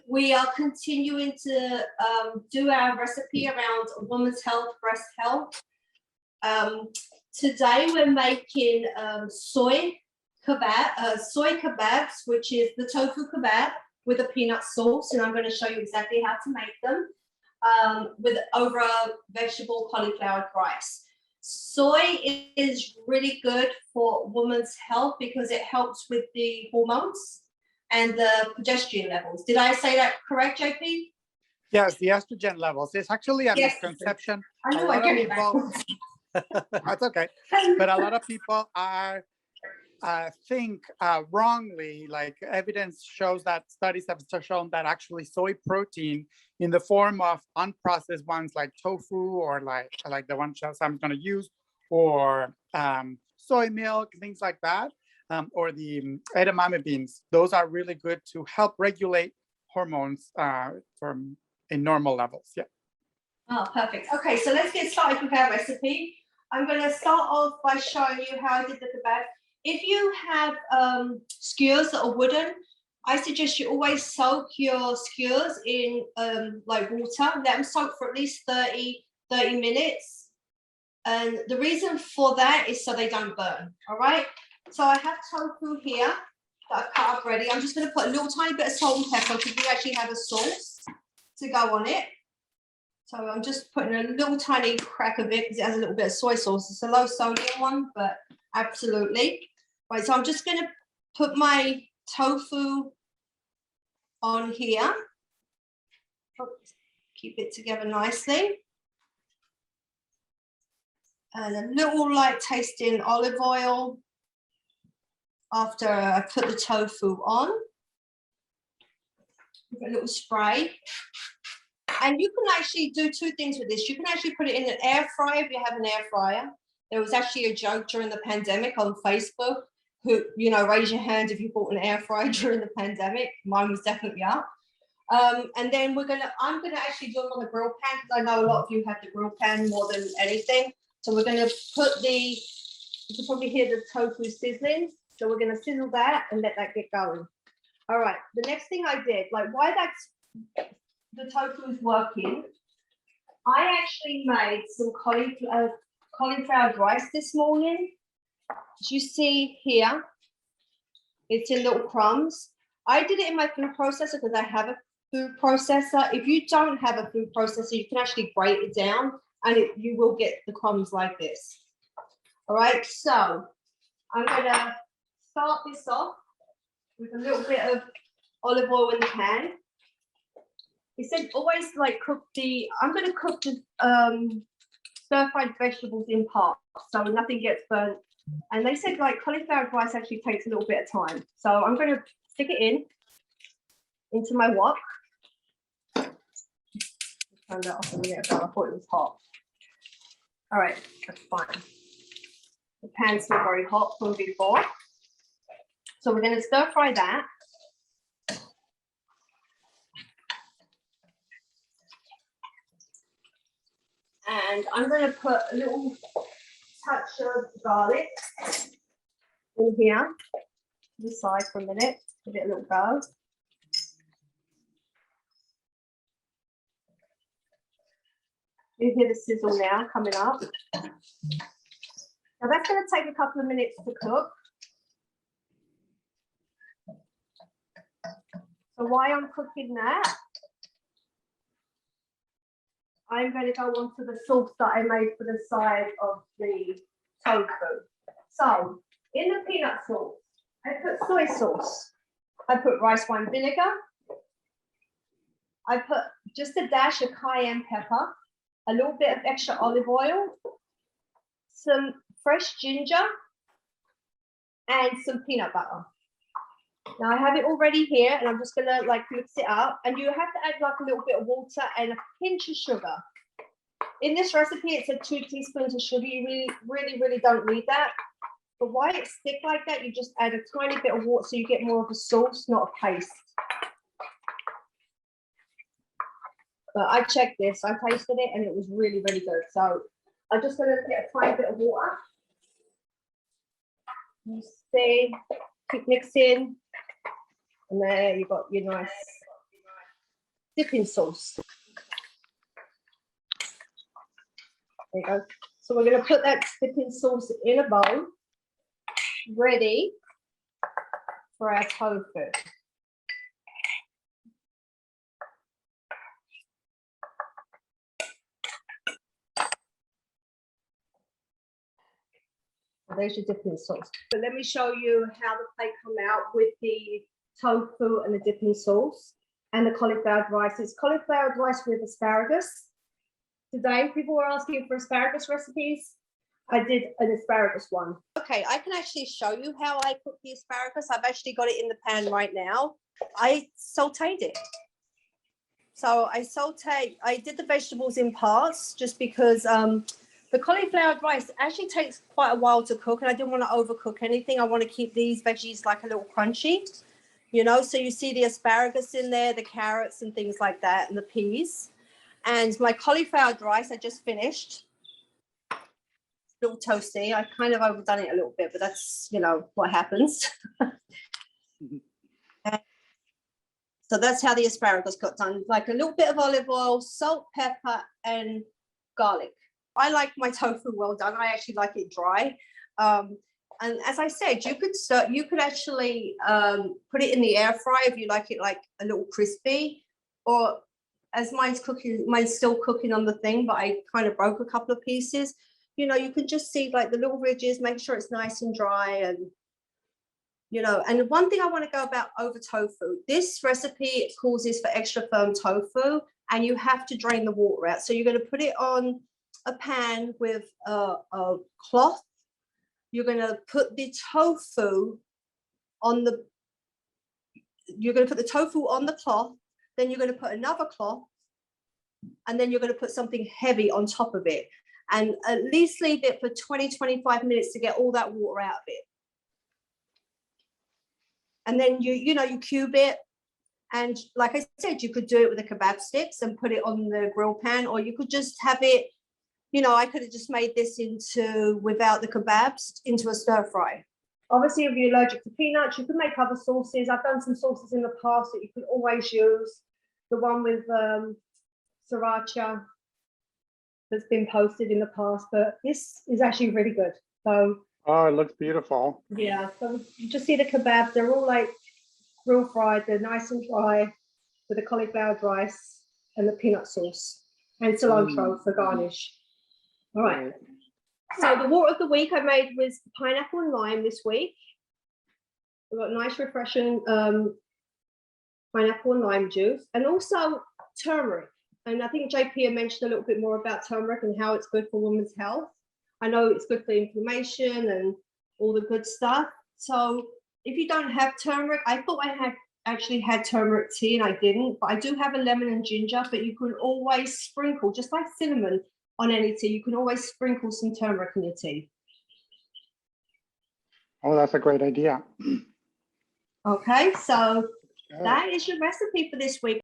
We are continuing to do our recipe around women's health, breast health. Today we're making soy kebabs, which is the tofu kebab with a peanut sauce, and I'm going to show you exactly how to make them with over a vegetable cauliflower rice. Soy is really good for women's health because it helps with the hormones and the progesterone levels. Did I say that correct, JP? Yes, the estrogen levels. It's actually a misconception. I know, I get it. That's okay. But a lot of people are think wrongly, like evidence shows that studies have shown that actually soy protein in the form of unprocessed ones like tofu or like the one I'm going to use, or soy milk, things like that, or the edamame beans. Those are really good to help regulate hormones from in normal levels. Yeah. Oh, perfect. Okay, so let's get started with our recipe. I'm going to start off by showing you how I did the kebab. If you have skewers that are wooden, I suggest you always soak your skewers in like water. Let them soak for at least 30 minutes. And the reason for that is so they don't burn, all right? So I have tofu here that I've cut up ready. I'm just going to put a little tiny bit of salt and pepper because we actually have a sauce to go on it. So I'm just putting a little tiny crack of it because it has a little bit of soy sauce. It's a low sodium one, but absolutely. Right, so I'm just going to put my tofu on here. Keep it together nicely. And a little light tasting olive oil after I put the tofu on. A little spray. And you can actually do two things with this. You can actually put it in an air fryer if you have an air fryer. There was actually a joke during the pandemic on Facebook. Who, you know, raise your hand if you bought an air fryer during the pandemic. Mine was definitely up. And then I'm gonna actually do them on the grill pan because I know a lot of you have the grill pan more than anything. So we're gonna put you can probably hear the tofu sizzling. So we're gonna sizzle that and let that get going. All right, the next thing I did, like why the tofu is working, I actually made some cauliflower rice this morning. As you see here, it's in little crumbs. I did it in my food processor because I have a food processor. If you don't have a food processor, you can actually grate it down and you will get the crumbs like this. All right, so I'm gonna start this off with a little bit of olive oil in the pan. It said always like I'm gonna cook the stir-fried vegetables in parts so nothing gets burnt. And they said like cauliflower rice actually takes a little bit of time. So I'm going to stick it into my wok. Turn that off a minute ago. I thought it was hot. All right, that's fine. The pan's still very hot from before. So we're going to stir fry that. And I'm going to put a little touch of garlic in here to the side for a minute, give it a little go. You hear the sizzle now coming up. Now that's going to take a couple of minutes to cook. So while I'm cooking that, I'm going to go on to the sauce that I made for the side of the tofu. So, in the peanut sauce, I put soy sauce. I put rice wine vinegar. I put just a dash of cayenne pepper, a little bit of extra olive oil, some fresh ginger, and some peanut butter. Now I have it already here and I'm just gonna like mix it up, and you have to add like a little bit of water and a pinch of sugar. In this recipe, it said 2 teaspoons of sugar. You really don't need that. But why it stick like that, you just add a tiny bit of water so you get more of a sauce, not a paste. But I checked this, I tasted it and it was really good. So I'm just gonna get a tiny bit of water. You see, keep mixing. And there you got your nice dipping sauce. There you go. So we're going to put that dipping sauce in a bowl, ready for our tofu. So there's your dipping sauce. But let me show you how the plate come out with the tofu and the dipping sauce and the cauliflower rice. It's cauliflower rice with asparagus. Today, people were asking for asparagus recipes. I did an asparagus one. Okay, I can actually show you how I cook the asparagus. I've actually got it in the pan right now. I sauteed it. So I did the vegetables in parts just because the cauliflower rice actually takes quite a while to cook, and I didn't want to overcook anything. I want to keep these veggies like a little crunchy, you know. So you see the asparagus in there, the carrots and things like that, and the peas. And my cauliflower rice I just finished. A little toasty. I kind of overdone it a little bit, but that's, you know, what happens. So that's how the asparagus got done. Like a little bit of olive oil, salt, pepper, and garlic. I like my tofu well done. I actually like it dry. And as I said, you could actually put it in the air fryer if you like it like a little crispy, or as mine's still cooking on the thing, but I kind of broke a couple of pieces. You know, you can just see like the little ridges, make sure it's nice and dry, and you know. And one thing I want to go about over tofu, this recipe calls this for extra firm tofu, and you have to drain the water out. So you're going to put it on a pan with a cloth. You're going to put the tofu on the cloth, then you're going to put another cloth, and then you're going to put something heavy on top of it, and at least leave it for 20-25 minutes to get all that water out of it. And then you cube it, and like I said, you could do it with the kebab sticks and put it on the grill pan, or you could just have it, you know, I could have just made this without the kebabs, into a stir fry. Obviously, if you're allergic to peanuts, you could make other sauces. I've done some sauces in the past that you could always use. The one with sriracha that's been posted in the past, but this is actually really good. So, oh, it looks beautiful. Yeah, so you just see the kebabs, they're all like grill fried, they're nice and dry with the cauliflower rice and the peanut sauce and cilantro for garnish. All right. So the water of the week I made was pineapple and lime this week. We've got nice refreshing pineapple and lime juice, and also turmeric. And I think JP had mentioned a little bit more about turmeric and how it's good for women's health. I know it's good for inflammation and all the good stuff. So if you don't have turmeric, I thought I actually had turmeric tea and I didn't, but I do have a lemon and ginger, but you can always sprinkle, just like cinnamon on any tea, you can always sprinkle some turmeric in your tea. Oh, that's a great idea. Okay, so that is your recipe for this week.